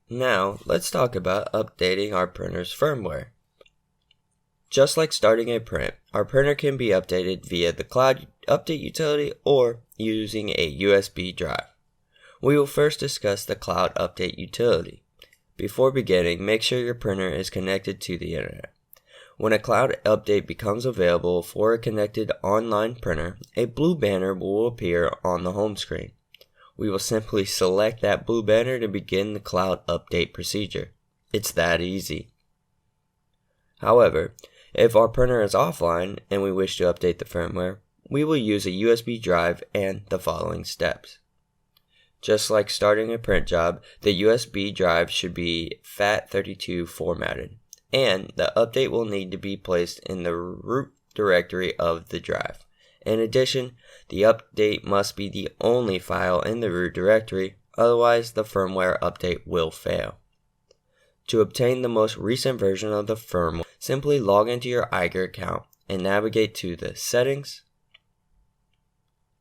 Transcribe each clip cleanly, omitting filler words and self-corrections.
Now, let's talk about updating our printer's firmware. Just like starting a print, our printer can be updated via the cloud update utility or using a USB drive. We will first discuss the cloud update utility. Before beginning, make sure your printer is connected to the internet. When a cloud update becomes available for a connected online printer, a blue banner will appear on the home screen. We will simply select that blue banner to begin the cloud update procedure. It's that easy. However, if our printer is offline and we wish to update the firmware, we will use a USB drive and the following steps. Just like starting a print job, the USB drive should be FAT32 formatted, and the update will need to be placed in the root directory of the drive. In addition, the update must be the only file in the root directory, otherwise the firmware update will fail. To obtain the most recent version of the firmware, simply log into your Eiger account and navigate to the Settings,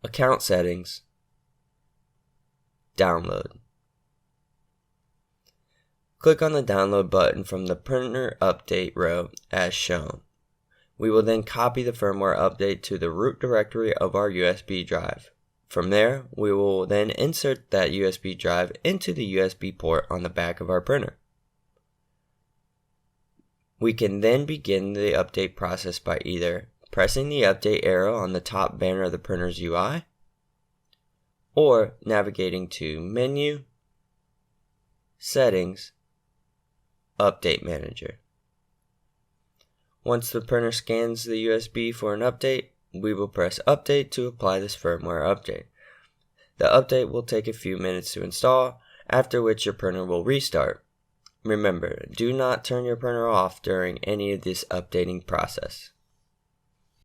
Account Settings, Download. Click on the download button from the printer update row as shown. We will then copy the firmware update to the root directory of our USB drive. From there, we will then insert that USB drive into the USB port on the back of our printer. We can then begin the update process by either pressing the update arrow on the top banner of the printer's UI, or navigating to Menu, Settings, Update Manager. Once the printer scans the USB for an update, we will press Update to apply this firmware update. The update will take a few minutes to install, after which your printer will restart. Remember, do not turn your printer off during any of this updating process.